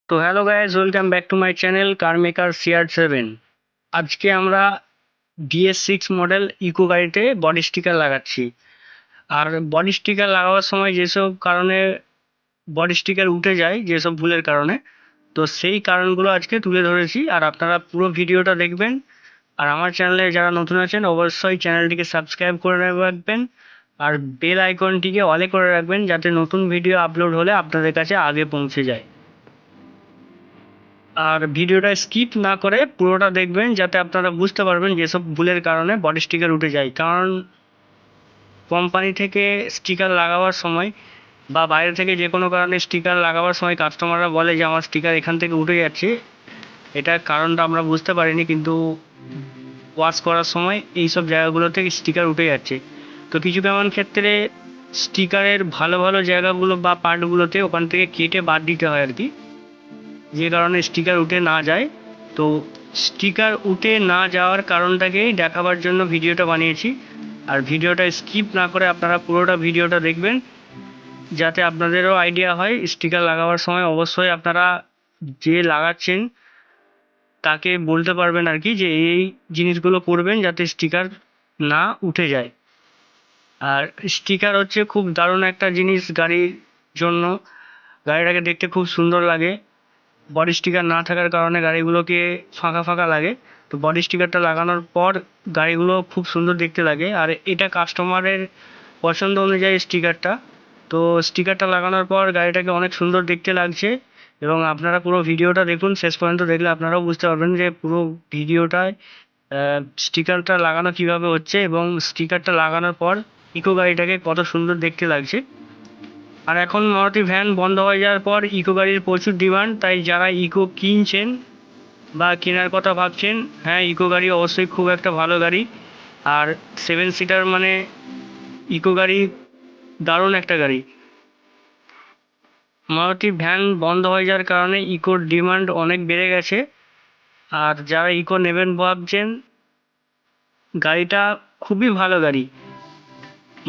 তো hello guys, welcome back to my channel car maker CR7। আজকে আমরা DS6 model eco গাড়িতে body sticker লাগাচ্ছি। আর বডি স্টিকার লাগাবার সময় যেসব কারণে বডি স্টিকার উঠে যায়, যেসব ভুলের কারণে, তো সেই কারণগুলো আজকে তুলে ধরেছি। আর আপনারা পুরো ভিডিওটা দেখবেন। আর আমার চ্যানেলে যারা নতুন আছেন অবশ্যই চ্যানেলটিকে সাবস্ক্রাইব করে রাখবেন। আর বেল আইকনটিকে অলে করে রাখবেন, যাতে নতুন ভিডিও আপলোড হলে আপনাদের কাছে আগে পৌঁছে যায়। আর ভিডিওটা স্কিপ না করে পুরোটা দেখবেন, যাতে আপনারা বুঝতে পারবেন যেসব ভুলের কারণে বডি স্টিকার উঠে যায়। কারণ কোম্পানি থেকে স্টিকার লাগাবার সময় বা বাইরে থেকে যে কোনো কারণে স্টিকার লাগাবার সময় কাস্টমাররা বলে যে আমার স্টিকার এখান থেকে উঠে যাচ্ছে। এটার কারণটা আমরা বুঝতে পারিনি, কিন্তু ওয়াশ করার সময় এই সব জায়গাগুলো থেকে স্টিকার উঠে যাচ্ছে। তো কিছু কেমন ক্ষেত্রে স্টিকারের ভালো ভালো জায়গাগুলো বা পার্টগুলোতে ওখান থেকে কেটে বাদ দিতে হয় আর কি, যে কারণে স্টিকার উঠে না যায়। তো স্টিকার উঠে না যাওয়ার কারণটাকেই দেখাবার জন্য ভিডিওটা বানিয়েছি। আর ভিডিওটা স্কিপ না করে আপনারা পুরোটা ভিডিওটা দেখবেন, যাতে আপনাদেরও আইডিয়া হয়। স্টিকার লাগাবার সময় অবশ্যই আপনারা যে লাগাচ্ছেন তাকে বলতে পারবেন আর কি, যে এই জিনিসগুলো করবেন যাতে স্টিকার না উঠে যায়। আর স্টিকার হচ্ছে খুব দারুণ একটা জিনিস গাড়ির জন্য। গাড়িটাকে দেখতে খুব সুন্দর লাগে। বডি স্টিকার না থাকার কারণে গাড়িগুলোকে ফাঁকা ফাঁকা লাগে। তো বডি স্টিকারটা লাগানোর পর গাড়িগুলো খুব সুন্দর দেখতে লাগে। আর এটা কাস্টমারের পছন্দ অনুযায়ী স্টিকারটা। তো স্টিকারটা লাগানোর পর গাড়িটাকে অনেক সুন্দর দেখতে লাগছে। এবং আপনারা পুরো ভিডিওটা দেখুন, শেষ পর্যন্ত দেখলে আপনারাও বুঝতে পারবেন যে পুরো ভিডিওটায় স্টিকারটা লাগানো কিভাবে হচ্ছে এবং স্টিকারটা লাগানোর পর ইকো গাড়িটাকে কত সুন্দর দেখতে লাগছে। আর এখন মারুতি ভ্যান বন্ধ হয়ে যাওয়ার পর ইকো গাড়ির প্রচুর ডিমান্ড। তাই যারা ইকো কিনছেন বা কেনার কথা ভাবছেন, হ্যাঁ, ইকো গাড়ি অবশ্যই খুব একটা ভালো গাড়ি। আর 7 সিটার মানে ইকো গাড়ি দারুণ একটা গাড়ি। মারুতি ভ্যান বন্ধ হয়ে যাওয়ার কারণে ইকোর ডিমান্ড অনেক বেড়ে গেছে। আর যারা ইকো নেবেন ভাবছেন, গাড়িটা খুবই ভালো গাড়ি।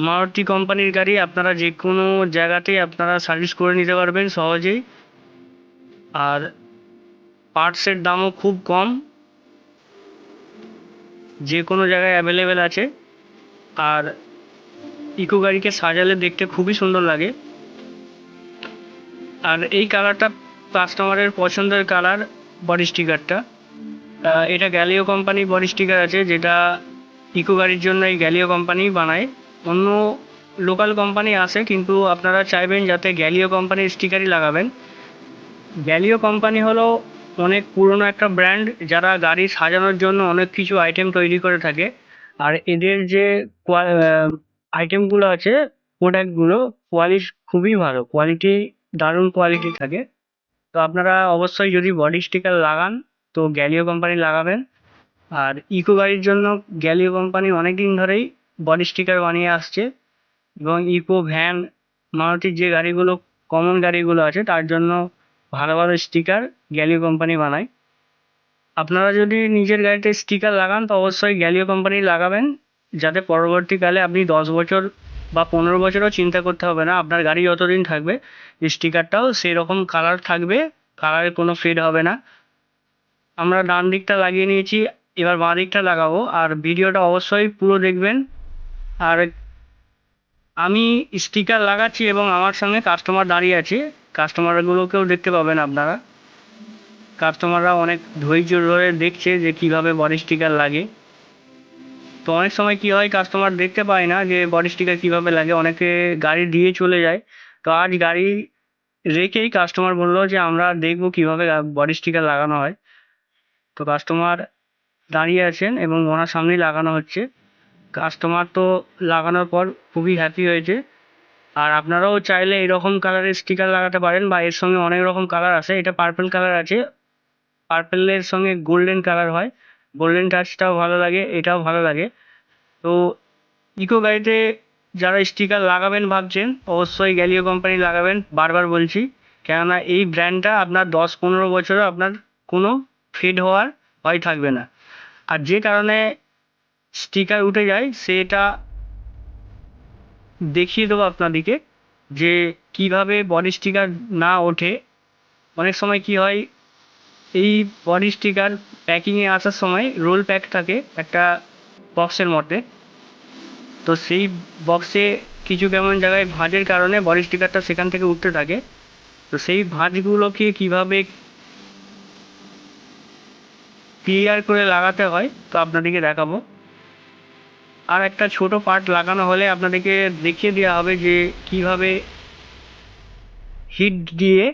মারুতি কোম্পানির গাড়ি আপনারা যে কোনো জায়গাতেই আপনারা সার্ভিস করে নিতে পারবেন সহজেই। আর পার্টসের দামও খুব কম, যে কোনো জায়গায় অ্যাভেলেবেল আছে। আর ইকো গাড়িকে সাজালে দেখতে খুবই সুন্দর লাগে। আর এই কালারটা কাস্টমারের পছন্দের কালার, বডি স্টিকারটা। এটা গ্যালিও কোম্পানির বডি স্টিকার আছে, যেটা ইকো গাড়ির জন্য এই গ্যালিও কোম্পানি বানায়। অন্য লোকাল কোম্পানি আছে, কিন্তু আপনারা চাইবেন যাতে গ্যালিও কোম্পানির স্টিকারই লাগাবেন। গ্যালিও কোম্পানি হলো অনেক পুরনো একটা ব্র্যান্ড, যারা গাড়ি সাজানোর জন্য অনেক কিছু আইটেম তৈরি করে থাকে। আর এদের যে আইটেমগুলো আছে, প্রোডাক্টগুলো কোয়ালিটি খুবই ভালো, কোয়ালিটি দারুণ কোয়ালিটি থাকে। তো আপনারা অবশ্যই যদি বডি স্টিকার লাগান তো গ্যালিও কোম্পানি লাগাবেন। আর ইকো গাড়ির জন্য গ্যালিও কোম্পানি অনেক দিন ধরেই বডি স্টিকার বানিয়ে আসছে। এবং ইকো ভ্যান, মারুতির যে গাড়িগুলো কমন গাড়িগুলো আছে তার জন্য ভালো ভালো স্টিকার গ্যালিও কোম্পানি বানায়। আপনারা যদি নিজের গাড়িতে স্টিকার লাগান তো অবশ্যই গ্যালিও কোম্পানি লাগাবেন, যাতে পরবর্তীকালে আপনি 10 বছর বা 15 বছরও চিন্তা করতে হবে না। আপনার গাড়ি যতদিন থাকবে স্টিকারটাও সেই রকম কালার থাকবে, কালারের কোনো ফেড হবে না। আমরা ডান দিকটা লাগিয়ে নিয়েছি, এবার বাঁ দিকটা লাগাবো। আর ভিডিওটা অবশ্যই পুরো দেখবেন। আর আমি স্টিকার লাগাচ্ছি এবং আমার সঙ্গে কাস্টমার দাঁড়িয়ে আছে, কাস্টমারগুলোকেও দেখতে পাবেন আপনারা। কাস্টমাররা অনেক ধৈর্য ধরে দেখছে যে কিভাবে বডি স্টিকার লাগে। তো অনেক সময় কি হয়, কাস্টমার দেখতে পায় না যে বডি স্টিকার কীভাবে লাগে, অনেকে গাড়ি দিয়ে চলে যায়। তো আজ গাড়ি রেখেই কাস্টমার বললো যে আমরা দেখবো কীভাবে বডি স্টিকার লাগানো হয়। তো কাস্টমার দাঁড়িয়ে আছেন এবং ওনার সামনেই লাগানো হচ্ছে। কাস্টমার তো লাগানোর পর খুবই হ্যাপি হয়েছে। আর আপনারাও চাইলে এরকম কালারের স্টিকার লাগাতে পারেন, বা এর সঙ্গে অনেক রকম কালার আছে। এটা পার্পল কালার আছে, পার্পেলের সঙ্গে গোল্ডেন কালার হয়, গোল্ডেন টাচটাও ভালো লাগে, এটাও ভালো লাগে। তো ইকো গাড়িতে যারা স্টিকার লাগাবেন ভাবছেন অবশ্যই গ্যালিও কোম্পানি লাগাবেন, বারবার বলছি। কেননা এই ব্র্যান্ডটা আপনার 10-15 বছরও আপনার কোনো ফেড হওয়ার ভয় থাকবে না। আর যে কারণে স্টিকার উঠে যায় সেটা দেখিয়ে দেবো আপনাদেরকে, যে কিভাবে বডি স্টিকার না ওঠে অনেক সময় কি হয়, এই বডি স্টিকার প্যাকিংয়ে আসার সময় রোল প্যাক থাকে একটা বক্সের মধ্যে। তো সেই বক্সে কিছু কেমন জায়গায় ভাঁজের কারণে বডি স্টিকারটা সেখান থেকে উঠতে থাকে। তো সেই ভাঁজগুলোকে কীভাবে ক্লিয়ার করে লাগাতে হয় তো আপনাদেরকে দেখাবো। আর একটা ছোট পার্ট লাগানো হলে আপনাদেরকে দেখিয়ে দেওয়া হবে যে কীভাবে হিট দিয়ে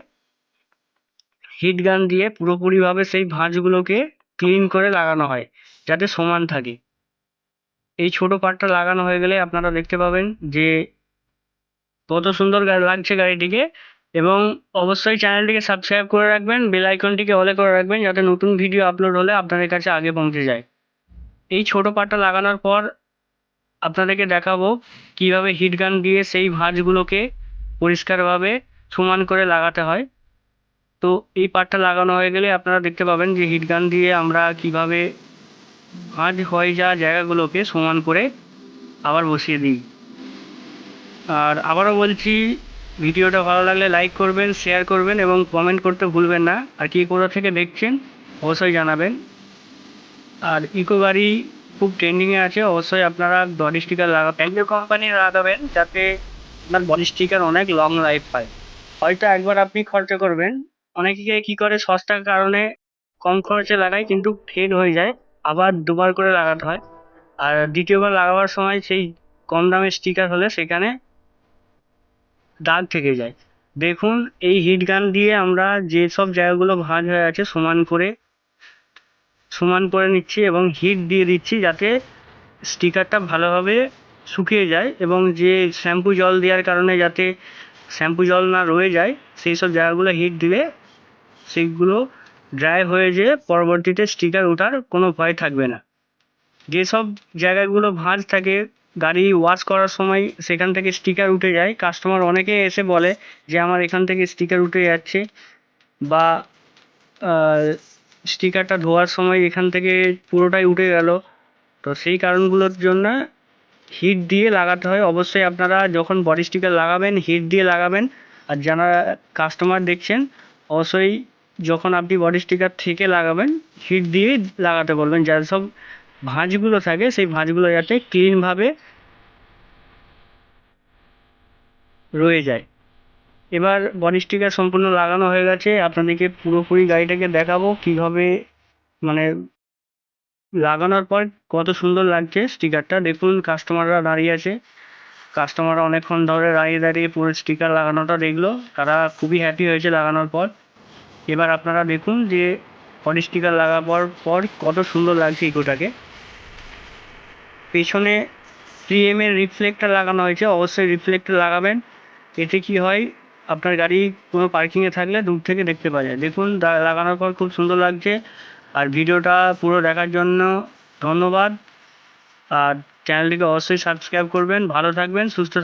হিট গান দিয়ে পুরোপুরিভাবে সেই ভাঁজগুলোকে ক্লিন করে লাগানো হয় যাতে সমান থাকে। এই ছোট পার্টটা লাগানো হয়ে গেলে আপনারা দেখতে পাবেন যে কত সুন্দর লাগছে গাড়িটিকে। এবং অবশ্যই চ্যানেলটিকে সাবস্ক্রাইব করে রাখবেন, বেল আইকনটিকে অলে করে রাখবেন যাতে নতুন ভিডিও আপলোড হলে আপনাদের কাছে আগে পৌঁছে যায়। এই ছোট পার্টটা লাগানোর পর আপনাদেরকে দেখাবো কিভাবে হিট গান দিয়ে সেই ভাঁজগুলোকে পরিষ্কারভাবে সমান করে লাগাতে হয়। তো এই পার্টটা লাগানো হয়ে গেলে আপনারা দেখতে পাবেন যে হিট গান দিয়ে আমরা কিভাবে ভাঁজ হয়ে যাওয়া জায়গাগুলোকে সমান করে আবার বসিয়ে দিই। আর আবারও বলছি, ভিডিওটা ভালো লাগলে লাইক করবেন, শেয়ার করবেন এবং কমেন্ট করতে ভুলবেন না। আর কি কোথা থেকে দেখছেন অবশ্যই জানাবেন। আর ইকো গাড়ি খুব ট্রেন্ডিংয়ে আছে, অবশ্যই আপনারা বডি স্টিকার গ্যালিও কোম্পানির লাগাবেন যাতে আপনার বডি স্টিকার অনেক লং লাইফ পায়। হয়তো একবার আপনি খরচা করবেন, অনেকে কী করে সস্তার কারণে কম খরচে লাগায় কিন্তু ফেড হয়ে যায়, আবার দুবার করে লাগাতে হয়। আর দ্বিতীয়বার লাগাবার সময় সেই কম দামের স্টিকার হলে সেখানে দাগ থেকে যায়। দেখুন, এই হিট গান দিয়ে আমরা যেসব জায়গাগুলো ভাঁজ হয়ে আছে সমান করে নিচ্ছি এবং হিট দিয়ে দিচ্ছি যাতে স্টিকারটা ভালোভাবে শুকিয়ে যায় এবং যে শ্যাম্পু জল দেওয়ার কারণে যাতে শ্যাম্পু জল না রয়ে যায়, সেই সব জায়গাগুলো হিট দিলে সেইগুলো ড্রাই হয়ে যেয়ে পরবর্তীতে স্টিকার ওঠার কোনো ভয় থাকবে না। যেসব জায়গাগুলো ভাঁজ থাকে, গাড়ি ওয়াশ করার সময় সেখান থেকে স্টিকার উঠে যায়, কাস্টমার অনেকে এসে বলে যে আমার এখান থেকে স্টিকার উঠে যাচ্ছে, বা স্টিকারটা ধোয়ার সময় এখান থেকে পুরোটাই উঠে গেল। তো সেই কারণগুলোর জন্য হিট দিয়ে লাগাতে হয়। অবশ্যই আপনারা যখন বডি স্টিকার লাগাবেন হিট দিয়ে লাগাবেন। আর যারা কাস্টমার দেখছেন অবশ্যই যখন আপনি বডি স্টিকার থেকে লাগাবেন হিট দিয়েই লাগাতে বলবেন, যাতে সব ভাঁজগুলো থাকে সেই ভাঁজগুলো যাতে ক্লিনভাবে রয়ে যায়। এবার বডি স্টিকার সম্পূর্ণ লাগানো হয়ে গেছে, আপনাদেরকে পুরোপুরি গাড়িটাকে দেখাবো কীভাবে মানে লাগানোর পর কত সুন্দর লাগছে স্টিকারটা। দেখুন, কাস্টমাররা দাঁড়িয়ে আছে, কাস্টমাররা অনেকক্ষণ ধরে দাঁড়িয়ে দাঁড়িয়ে পুরো স্টিকার লাগানোটা দেখলো, তারা খুবই হ্যাপি হয়েছে লাগানোর পর। এবার আপনারা দেখুন যে বডি স্টিকার লাগাবার পর কত সুন্দর লাগছে ইকোটাকে। পেছনে 3M এর রিফ্লেক্টার লাগানো হয়েছে, অবশ্যই রিফ্লেক্টার লাগাবেন। এতে কি হয়, আপনার গাড়ি কোনো পার্কিংয়ে থাকলে দূর থেকে দেখতে পাওয়া যায়। দেখুন, লাগানোর পর খুব সুন্দর লাগছে। আর ভিডিওটা পুরো দেখার জন্য ধন্যবাদ। আর চ্যানেলটিকে অবশ্যই সাবস্ক্রাইব করবেন। ভালো থাকবেন, সুস্থ থাকবেন।